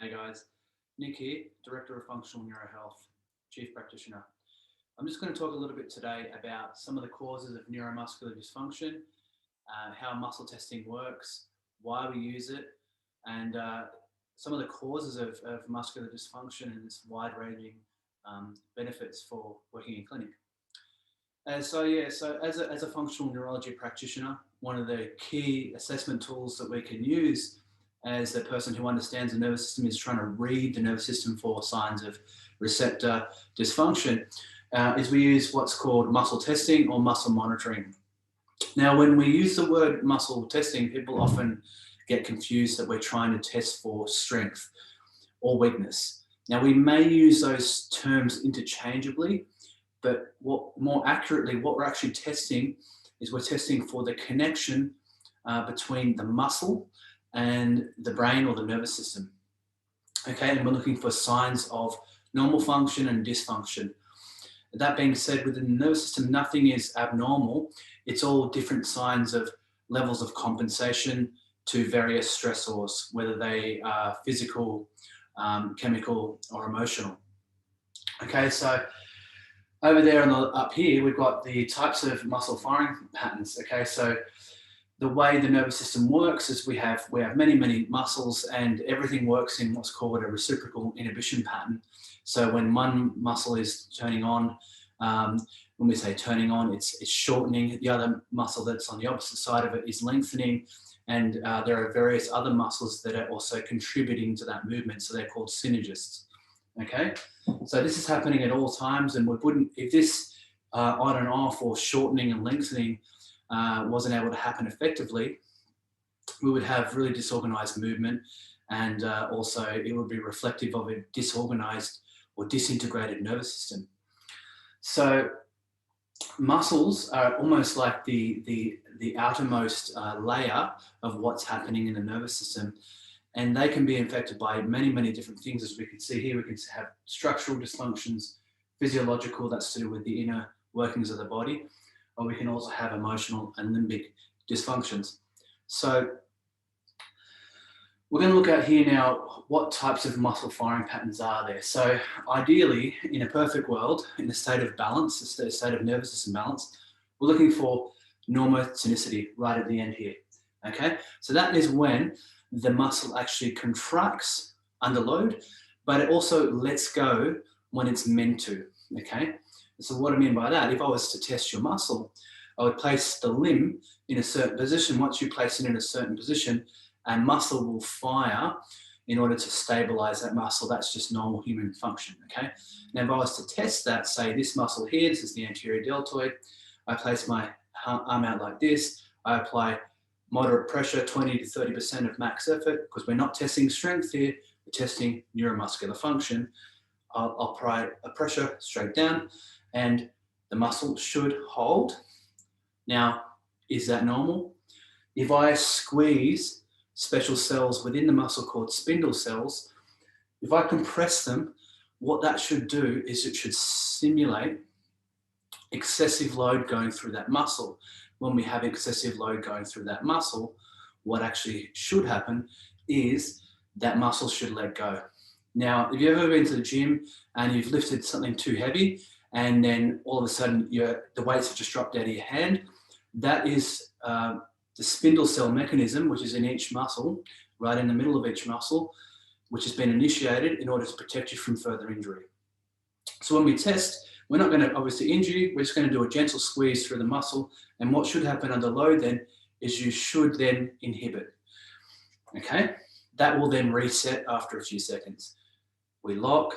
Hey guys, Nick here, Director of Functional Neurohealth, Chief Practitioner. I'm just going to talk a little bit today about some of the causes of neuromuscular dysfunction, how muscle testing works, why we use it, and some of the causes of muscular dysfunction and its wide-ranging benefits for working in clinic. So as a functional neurology practitioner, one of the key assessment tools that we can use as a person who understands the nervous system is trying to read the nervous system for signs of receptor dysfunction, is we use what's called muscle testing or muscle monitoring. Now, when we use the word muscle testing, people often get confused that we're trying to test for strength or weakness. Now, we may use those terms interchangeably, but more accurately, what we're actually testing is we're testing for the connection between the muscle and the brain or the nervous system. Okay, and we're looking for signs of normal function and dysfunction. That being said, within the nervous system, nothing is abnormal. It's all different signs of levels of compensation to various stressors, whether they are physical, chemical, or emotional. Okay, so over there up here, we've got the types of muscle firing patterns. Okay, so the way the nervous system works is we have many muscles, and everything works in what's called a reciprocal inhibition pattern. So when one muscle is turning on, when we say turning on, it's shortening. The other muscle that's on the opposite side of it is lengthening, and there are various other muscles that are also contributing to that movement. So they're called synergists. Okay, so this is happening at all times, and we wouldn't, if this on and off or shortening and lengthening wasn't able to happen effectively, we would have really disorganized movement, and also it would be reflective of a disorganized or disintegrated nervous system. So muscles are almost like the outermost layer of what's happening in the nervous system. And they can be infected by many different things, as we can see here. We can have structural dysfunctions, physiological, that's to do with the inner workings of the body, or we can also have emotional and limbic dysfunctions. So we're going to look at here now what types of muscle firing patterns are there. So ideally, in a perfect world, in a state of balance, a state of nervous system balance, we're looking for normotonicity right at the end here. Okay, so that is when the muscle actually contracts under load, but it also lets go when it's meant to. Okay, so what I mean by that, if I was to test your muscle, I would place the limb in a certain position. Once you place it in a certain position, a muscle will fire in order to stabilize that muscle. That's just normal human function. Okay, now if I was to test that, say this muscle here, this is the anterior deltoid, I place my arm out like this, I apply moderate pressure, 20 to 30% of max effort, because we're not testing strength here, we're testing neuromuscular function. I'll apply a pressure straight down, and the muscle should hold. Now, is that normal? If I squeeze special cells within the muscle called spindle cells, if I compress them, what that should do is it should simulate excessive load going through that muscle. When we have excessive load going through that muscle, what actually should happen is that muscle should let go. Now, if you've ever been to the gym and you've lifted something too heavy, and then all of a sudden the weights have just dropped out of your hand, that is the spindle cell mechanism, which is in each muscle, right in the middle of each muscle, which has been initiated in order to protect you from further injury. So when we test, we're not going to obviously injure you, we're just going to do a gentle squeeze through the muscle, and what should happen under load then is you should then inhibit. Okay, that will then reset after a few seconds. We lock,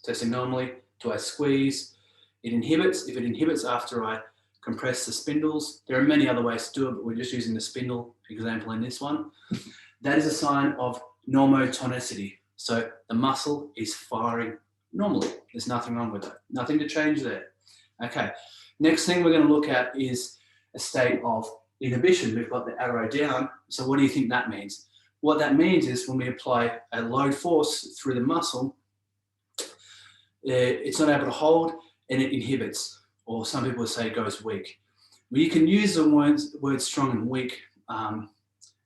testing normally, do I squeeze? It inhibits. If it inhibits after I compress the spindles, there are many other ways to do it, but we're just using the spindle example in this one. That is a sign of normotonicity. So the muscle is firing normally. There's nothing wrong with it. Nothing to change there. Okay, next thing we're going to look at is a state of inhibition. We've got the arrow down. So what do you think that means? What that means is when we apply a load force through the muscle, it's not able to hold and it inhibits, or some people say it goes weak. Well, you can use the word strong and weak.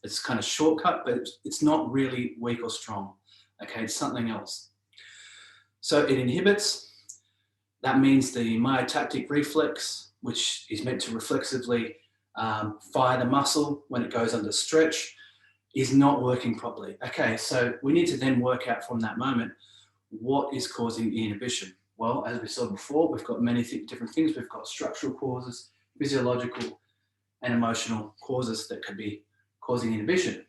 It's kind of shortcut, but it's not really weak or strong. Okay, it's something else. So it inhibits. That means the myotactic reflex, which is meant to reflexively fire the muscle when it goes under stretch, is not working properly. Okay, so we need to then work out from that moment what is causing the inhibition. Well, as we saw before, we've got many different things. We've got structural causes, physiological, and emotional causes that could be causing inhibition.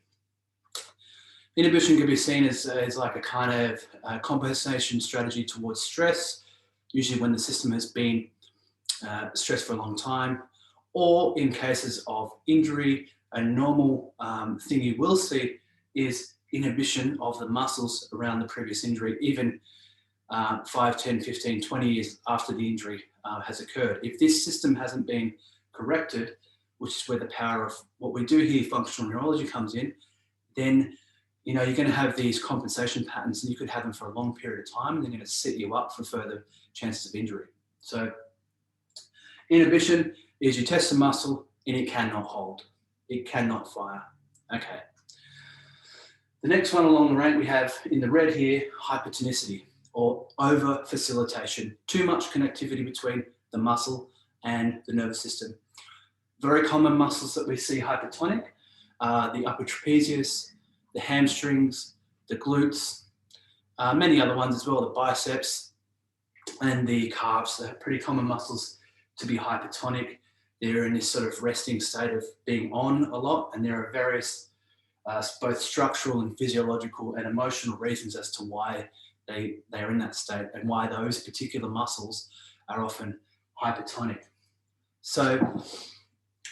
Inhibition can be seen as like a kind of compensation strategy towards stress, usually when the system has been stressed for a long time, or in cases of injury. A normal thing you will see is inhibition of the muscles around the previous injury, even 5, 10, 15, 20 years after the injury has occurred. If this system hasn't been corrected, which is where the power of what we do here, functional neurology, comes in, then you're going to have these compensation patterns, and you could have them for a long period of time, and they're going to set you up for further chances of injury. So inhibition is you test a muscle and it cannot hold. It cannot fire. Okay. The next one along the rank we have in the red here, hypertonicity or over-facilitation. Too much connectivity between the muscle and the nervous system. Very common muscles that we see hypertonic are the upper trapezius, the hamstrings, the glutes, many other ones as well, the biceps and the calves. They're pretty common muscles to be hypertonic. They're in this sort of resting state of being on a lot, and there are various both structural and physiological and emotional reasons as to why they are in that state and why those particular muscles are often hypertonic. So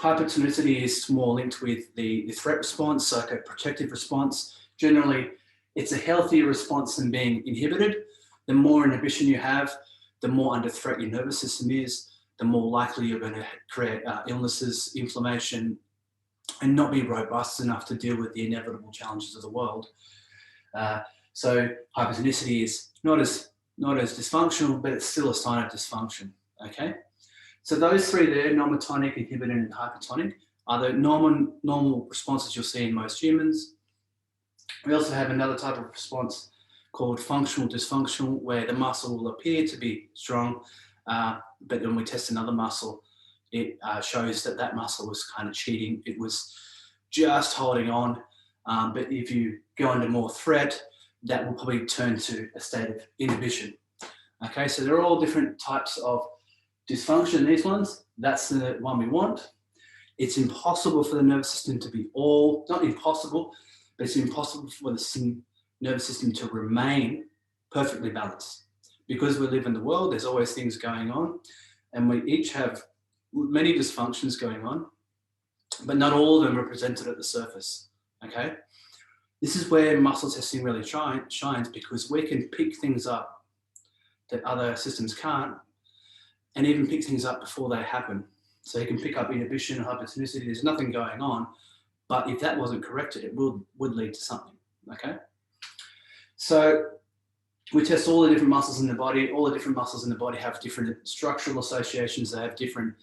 hypertonicity is more linked with the threat response, so a protective response. Generally, it's a healthier response than being inhibited. The more inhibition you have, the more under threat your nervous system is, the more likely you're going to create illnesses, inflammation, and not be robust enough to deal with the inevitable challenges of the world. So hypertonicity is not as dysfunctional, but it's still a sign of dysfunction. Okay. So those three there, normotonic, inhibited, and hypertonic, are the normal responses you'll see in most humans. We also have another type of response called functional dysfunctional, where the muscle will appear to be strong, but when we test another muscle, it shows that that muscle was kind of cheating. It was just holding on, but if you go under more threat, that will probably turn to a state of inhibition. Okay, so they're all different types of dysfunction, these ones. That's the one we want. It's impossible for the nervous system to be not impossible, but it's impossible for the nervous system to remain perfectly balanced. Because we live in the world, there's always things going on, and we each have many dysfunctions going on, but not all of them are presented at the surface, okay? This is where muscle testing really shines, because we can pick things up that other systems can't, and even pick things up before they happen. So you can pick up inhibition, hypertonicity, there's nothing going on, but if that wasn't corrected, it would lead to something, okay? So we test all the different muscles in the body. All the different muscles in the body have different structural associations. They have different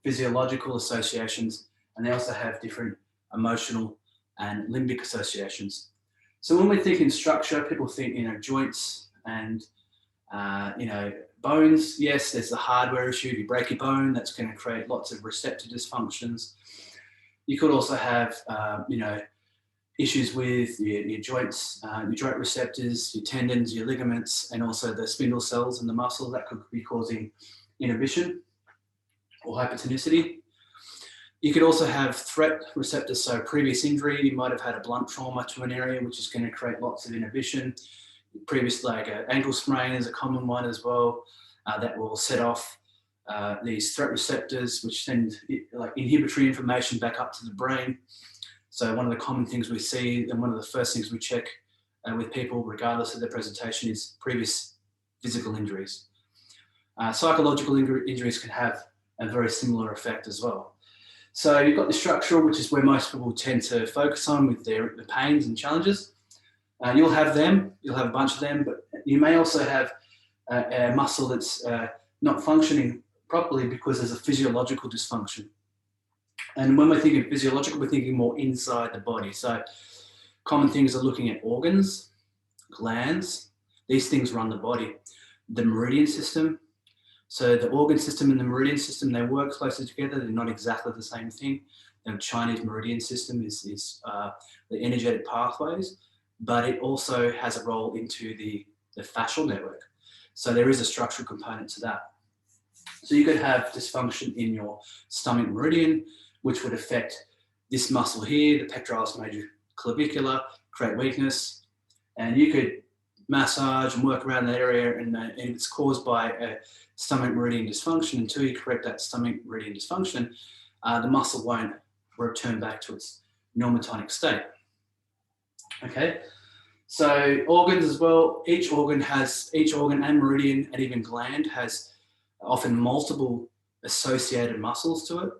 physiological associations, and they also have different emotional and limbic associations. So when we think in structure, people think, joints and, bones. Yes, there's the hardware issue. If you break your bone, that's going to create lots of receptor dysfunctions. You could also have, issues with your joints, your joint receptors, your tendons, your ligaments, and also the spindle cells in the muscle. That could be causing inhibition or hypertonicity. You could also have threat receptors, so previous injury. You might have had a blunt trauma to an area, which is going to create lots of inhibition. Previous, like an ankle sprain is a common one as well, that will set off these threat receptors, which send like inhibitory information back up to the brain. So one of the common things we see, and one of the first things we check with people, regardless of their presentation, is previous physical injuries. Psychological injuries can have a very similar effect as well. So you've got the structural, which is where most people tend to focus on with the pains and challenges. You'll have a bunch of them, but you may also have a muscle that's not functioning properly because there's a physiological dysfunction. And when we're thinking physiological, we're thinking more inside the body. So common things are looking at organs, glands. These things run the body. The meridian system. So the organ system and the meridian system, they work closely together. They're not exactly the same thing. The Chinese meridian system is the energetic pathways, but it also has a role into the fascial network. So there is a structural component to that. So you could have dysfunction in your stomach meridian, which would affect this muscle here, the pectoralis major clavicular, create weakness. And you could massage and work around that area, and if it's caused by a stomach meridian dysfunction, until you correct that stomach meridian dysfunction, the muscle won't return back to its normatonic state. Okay, so organs as well, each organ and meridian and even gland has often multiple associated muscles to it.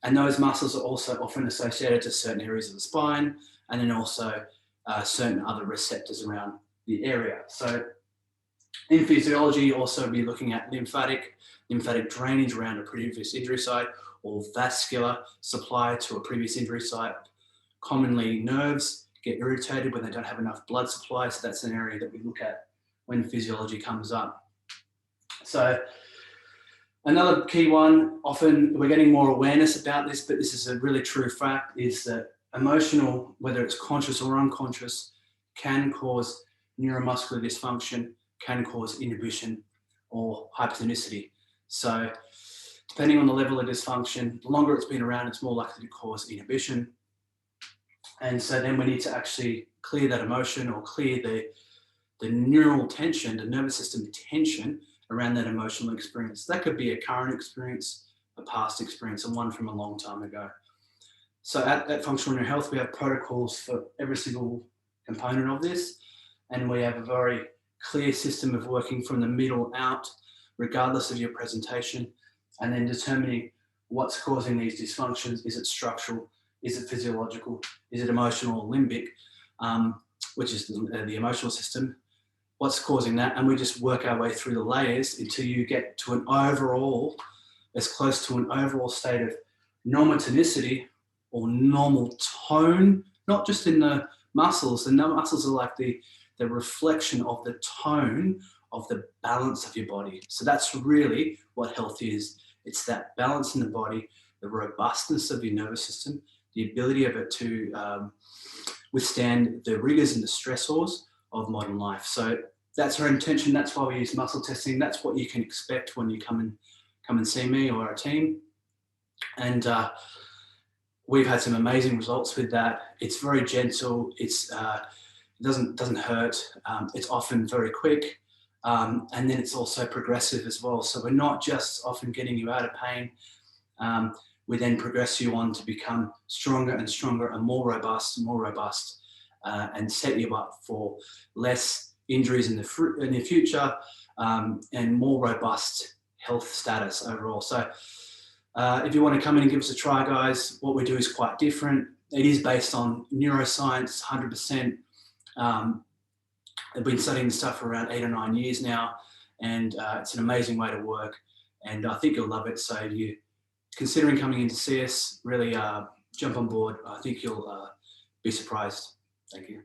And those muscles are also often associated to certain areas of the spine, and then also certain other receptors around the area. So in physiology, also be looking at lymphatic drainage around a previous injury site, or vascular supply to a previous injury site. Commonly nerves get irritated when they don't have enough blood supply, so that's an area that we look at when physiology comes up. So another key one, often we're getting more awareness about this, but this is a really true fact, is that emotional, whether it's conscious or unconscious, can cause neuromuscular dysfunction, can cause inhibition or hypertonicity. So depending on the level of dysfunction, the longer it's been around, it's more likely to cause inhibition. And so then we need to actually clear that emotion, or clear the neural tension, the nervous system tension around that emotional experience. That could be a current experience, a past experience, and one from a long time ago. So at Functional Neural Health, we have protocols for every single component of this, and we have a very clear system of working from the middle out, regardless of your presentation, and then determining what's causing these dysfunctions. Is it structural? Is it physiological? Is it emotional or limbic, which is the emotional system? What's causing that? And we just work our way through the layers until you get to an overall, as close to an overall state of normatonicity or normal tone, not just in the muscles. The muscles are like the reflection of the tone of the balance of your body. So that's really what health is. It's that balance in the body, the robustness of your nervous system, the ability of it to withstand the rigors and the stressors of modern life. So that's our intention. That's why we use muscle testing. That's what you can expect when you come and see me or our team. And we've had some amazing results with that. It's very gentle. It doesn't hurt. It's often very quick. And then it's also progressive as well. So we're not just often getting you out of pain. We then progress you on to become stronger and stronger and more robust, and set you up for less injuries in the future, and more robust health status overall. So if you want to come in and give us a try, guys, what we do is quite different. It is based on neuroscience, 100%. I've been studying this stuff for around 8 or 9 years now, and it's an amazing way to work, and I think you'll love it. So if you're considering coming in to see us, really jump on board. I think you'll be surprised. Thank you.